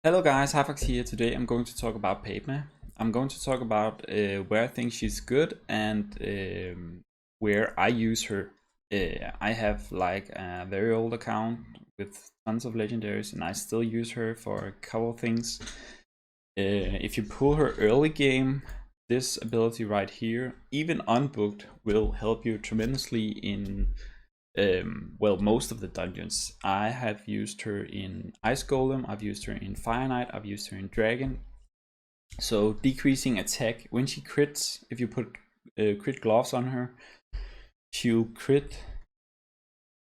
Hello guys, Hafax here. Today I'm going to talk about Peydma. I'm going to talk about where I think she's good and where I use her. I have like a very old account with tons of legendaries and I still use her for a couple of things. If you pull her early game, this ability right here, even unbooked, will help you tremendously in well, most of the dungeons. I have used her in Ice Golem, I've used her in Fire Knight, I've used her in Dragon. So decreasing attack, when she crits, if you put crit gloves on her, she'll crit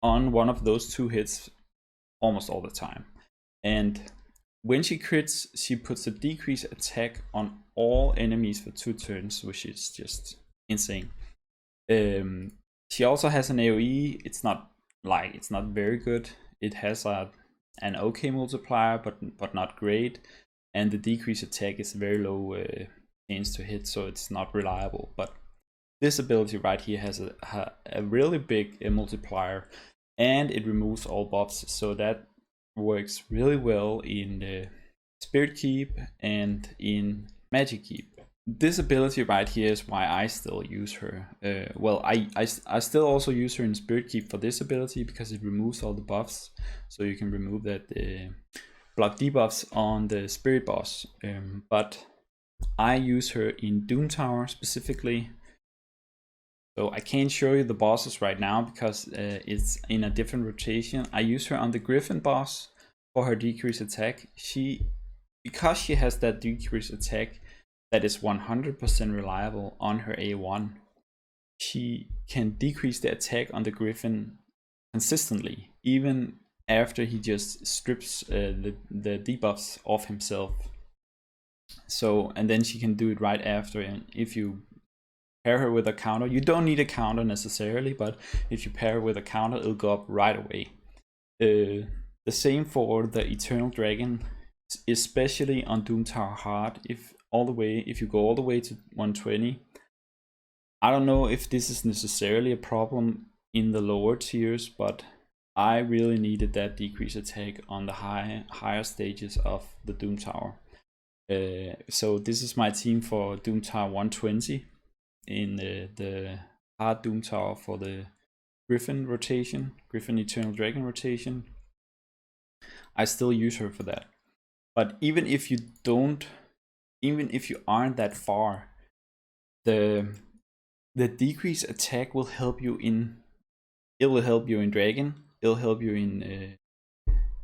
on one of those two hits almost all the time. And when she crits, she puts a decreased attack on all enemies for 2 turns, which is just insane. She also has an AoE. It's not very good. It has an okay multiplier, but not great. And the decreased attack is very low chance to hit, so it's not reliable. But this ability right here has a really big multiplier, and it removes all buffs, so that works really well in Spirit Keep and in Magic Keep. This ability right here is why I still use her. Well, I still also use her in Spirit Keep for this ability because it removes all the buffs. So you can remove that block debuffs on the Spirit boss. But I use her in Doom Tower specifically. So I can't show you the bosses right now because it's in a different rotation. I use her on the Griffin boss for her decreased attack. Because she has that decreased attack, that is 100% reliable on her A1. She can decrease the attack on the Griffin consistently, even after he just strips the debuffs off himself. So, and then she can do it right after, and if you pair her with a counter, you don't need a counter necessarily, but if you pair her with a counter, it'll go up right away. The same for the Eternal Dragon, especially on Doom Tower Hard. If you go all the way to 120, I don't know if this is necessarily a problem in the lower tiers, but I really needed that decreased attack on the higher stages of the Doom Tower. So this is my team for Doom Tower 120 in the hard Doom Tower for the Griffin rotation, Griffin Eternal Dragon rotation. I still use her for that. But even if you aren't that far, the decreased attack will help you in. It will help you in Dragon. It'll help you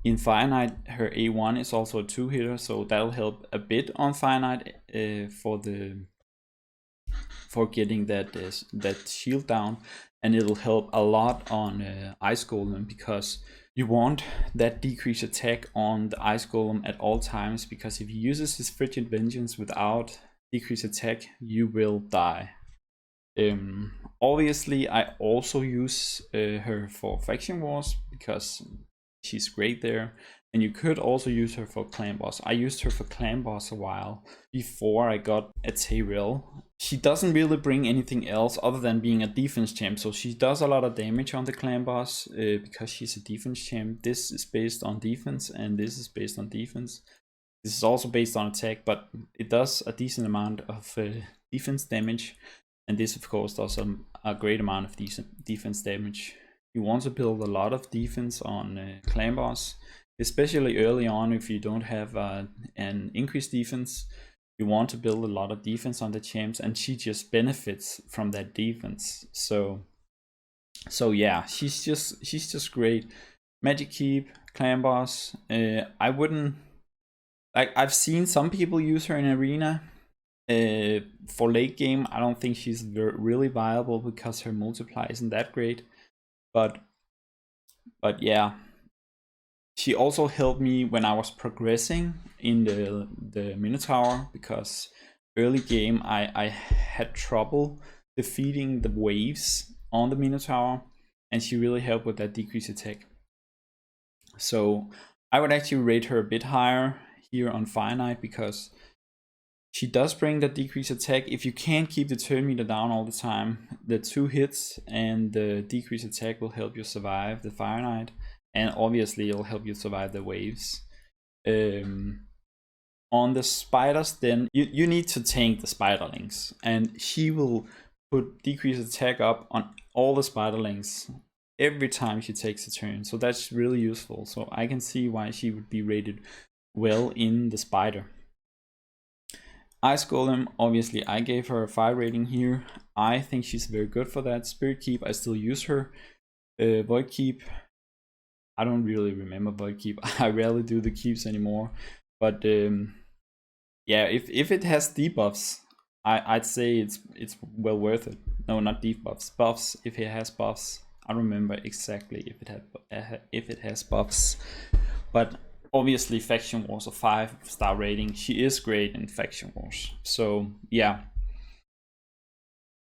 in Fire Knight. Her A1 is also a 2-hitter, so that'll help a bit on Fire Knight for getting that shield down, and it'll help a lot on Ice Golem because you want that decreased attack on the Ice Golem at all times, because if he uses his Frigid Vengeance without decreased attack, you will die. Obviously, I also use her for Faction Wars because she's great there, and you could also use her for Clan Boss. I used her for Clan Boss a while before I got a Tyrell. She doesn't really bring anything else other than being a defense champ, so she does a lot of damage on the Clan Boss because she's a defense champ. This is based on defense, and this is based on defense. This is also based on attack, but it does a decent amount of defense damage, and this of course does a great amount of decent defense damage. You want to build a lot of defense on Clan Boss, especially early on. If you don't have an increased defense, you want to build a lot of defense on the champs, and she just benefits from that defense. So yeah, she's just great. Magic Keep, Clan Boss. I wouldn't like. I've seen some people use her in Arena. For late game, I don't think she's really viable because her multiply isn't that great. But yeah, she also helped me when I was progressing in the Minotaur, because early game I had trouble defeating the waves on the Minotaur, and she really helped with that decreased attack. So I would actually rate her a bit higher here on Fire Knight because she does bring that decreased attack. If you can't keep the turn meter down all the time, the 2 hits and the decreased attack will help you survive the Fire Knight, and obviously it'll help you survive the waves. On the spiders, then you need to tank the spiderlings, and she will put decrease attack up on all the spiderlings every time she takes a turn. So that's really useful. So I can see why she would be rated well in the spider. Ice Golem, obviously I gave her a 5 rating here. I think she's very good for that. Spirit Keep, I still use her. Void Keep, I don't really remember Void Keep. I rarely do the keeps anymore. But yeah, if it has debuffs, I'd say it's well worth it. No, not debuffs, buffs. If it has buffs, I don't remember exactly if it has buffs. But obviously, Faction Wars a 5-star rating. She is great in Faction Wars. So yeah.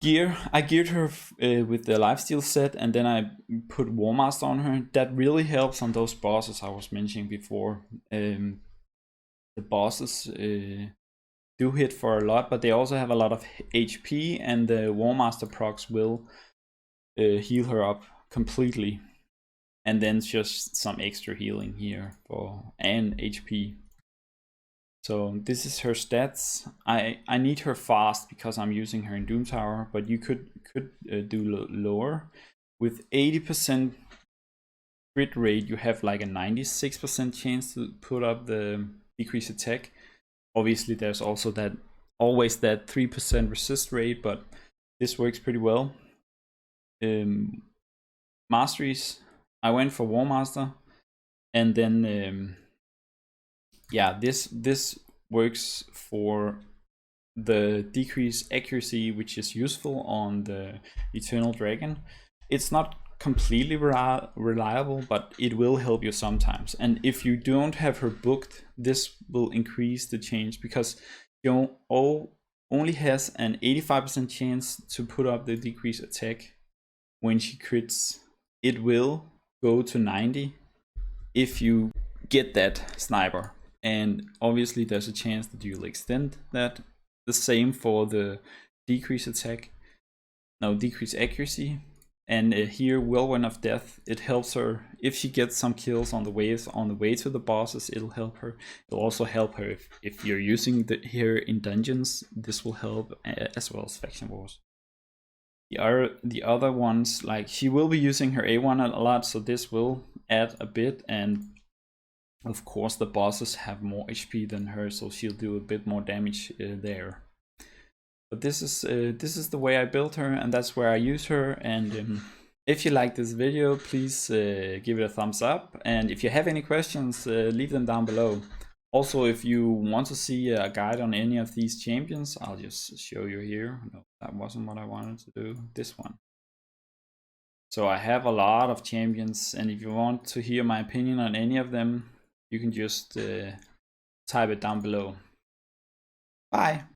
Gear, I geared her with the lifesteal set, and then I put War Master on her. That really helps on those bosses I was mentioning before. The bosses do hit for a lot, but they also have a lot of HP, and the War Master procs will heal her up completely. And then just some extra healing here and HP. So this is her stats. I need her fast because I'm using her in Doom Tower, but you could do lower. With 80% crit rate, you have like a 96% chance to put up the decrease attack. Obviously, there's also always that 3% resist rate, but this works pretty well. Masteries, I went for War Master, and then yeah, this works for the decreased accuracy, which is useful on the Eternal Dragon. It's not completely reliable, but it will help you sometimes. And if you don't have her booked, this will increase the change, because she only has an 85% chance to put up the decreased attack when she crits. It will go to 90 if you get that sniper, and obviously there's a chance that you'll extend that. The same for the decrease accuracy. And here, Whirlwind of Death, it helps her if she gets some kills on the way to the bosses. It'll help her. It'll also help her if you're using her in dungeons. This will help, as well as Faction Wars. The other ones, like, she will be using her A1 a lot, so this will add a bit. And of course the bosses have more HP than her, so she'll do a bit more damage there. But this is the way I built her, and that's where I use her. And if you like this video, please give it a thumbs up, and if you have any questions, leave them down below. Also, if you want to see a guide on any of these champions, I'll just show you here. No, that wasn't what I wanted to do. This one. So I have a lot of champions, and if you want to hear my opinion on any of them, you can just type it down below. Bye!